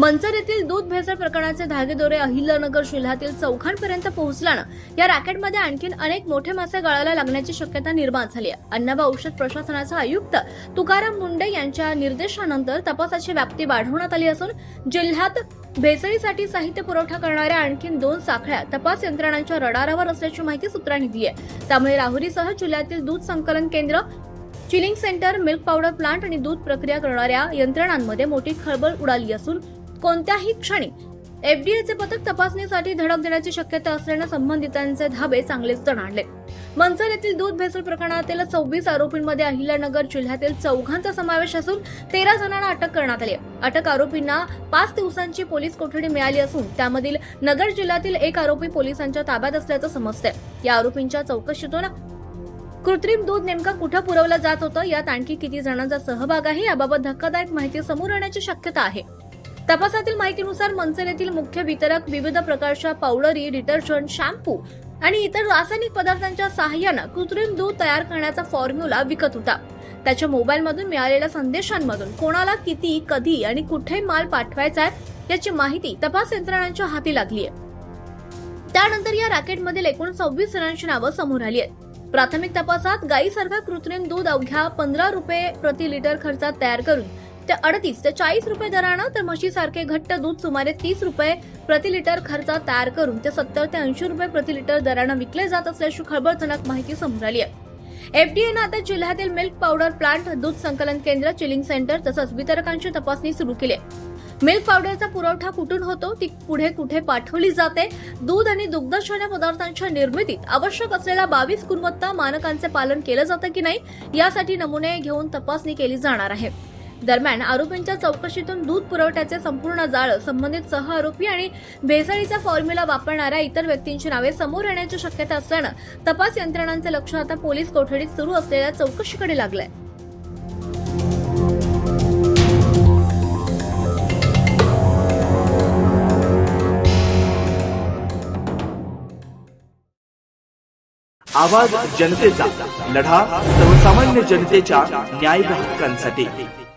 मंचर येथील दूध भेसळ प्रकरणाचे धागेदोरे अहिल्यानगर जिल्ह्यातील चौघांपर्यंत पोहोचल्यानं या रॅकेटमध्ये आणखीन अनेक मोठे मासे गळायला लागण्याची शक्यता निर्माण झाली आहे। अन्न व औषध प्रशासनाचे आयुक्त तुकाराम मुंडे यांच्या निर्देशानंतर तपासाची व्याप्ती वाढवण्यात आली असून जिल्ह्यात भेसळीसाठी साहित्य पुरवठा करणाऱ्या आणखीन 2 साखळ्या तपास यंत्रणांच्या रडारावर असल्याची माहिती सूत्रांनी दिली आहे। त्यामुळे राहुरीसह जिल्ह्यातील दूध संकलन केंद्र, chilling centre, milk powder plant आणि दूध प्रक्रिया करणाऱ्या यंत्रणांमध्ये मोठी खळबळ उडाली असून कोणत्याही क्षणी एफडीएचे पथक तपासणीसाठी धडक देण्याची शक्यता असल्याने संबंधितांचे धाबे चांगलेच तणाडले। मंचर येथील दूध भेसळ प्रकरणातील 26 आरोपींमध्ये अहिल्यानगर जिल्ह्यातील चौघांचा समावेश असून 13 जणांना अटक करण्यात आली आहे। अटक आरोपींना 5 दिवसांची पोलीस कोठडी मिळाली असून त्यामधील नगर जिल्ह्यातील एक आरोपी पोलिसांच्या ताब्यात असल्याचं समजतंय। या आरोपींच्या चौकशीतून कृत्रिम दूध नेमका कुठे पुरवलं जात होतं, यात आणखी किती जणांचा सहभाग आहे याबाबत धक्कादायक माहिती समोर येण्याची शक्यता आहे। तपासातील माहितीनुसार मंचर येथील मुख्य वितरक विविध प्रकारच्या पावडरी, डिटर्जंट, शॅम्पू आणि इतर रासायनिक पदार्थांच्या सहाय्याने कृत्रिम दूध तयार करण्याचा फॉर्म्युला विकत होता। त्याच्या मोबाईलमधून मिळालेल्या संदेशांमधून कोणाला किती, कधी आणि कुठे माल पाठवायचा आहे याची माहिती तपास यंत्रणांच्या हाती लागली आहे। त्यानंतर या रॅकेटमधील एकूण 26 जणांची नावं समोर आली आहेत। प्राथमिक तपासात गायीसारखा कृत्रिम दूध अवघ्या 15 रुपये प्रति लिटर खर्चात तयार करून ते 38 ते 40 रुपये दरानं, तर म्हशीसारखे घट्ट दूध सुमारे 30 रुपये प्रति लिटर खर्चात तयार करून ते 70 ते 80 रुपये प्रति लिटर दरानं विकले जात असल्याची खळबळजनक माहिती समोर आली आहे। एफडीएनं आता जिल्ह्यातील मिल्क पावडर प्लांट, दूध संकलन केंद्र, चिलिंग सेंटर तसंच वितरकांची तपासणी सुरू केली आहे। मिल्क पावडरचा पुरवठा कुठून होतो, ती पुढे कुठे पाठवली जाते, दूध आणि दुग्धजन्य पदार्थांच्या निर्मितीत आवश्यक असलेल्या 22 गुणवत्ता मानकांचे पालन केलं जातं की नाही यासाठी नमुने घेऊन तपासणी केली जाणार आहे। दरम्यान आरोपींच्या चौकशीतून दूध पुरवठ्याचे संपूर्ण जाळं, संबंधित सह आरोपी आणि भेसळीचा फॉर्म्युला वापरणाऱ्या इतर व्यक्तींची नावे समोर येण्याची शक्यता असल्यानं तपास यंत्रणांचे लक्ष आता पोलीस कोठडीत सुरू असलेल्या चौकशीकडे लागलंय। आवाज जनतेचा, लढा सर्वसामान्य जनतेच्या न्याय हक्कांसाठी।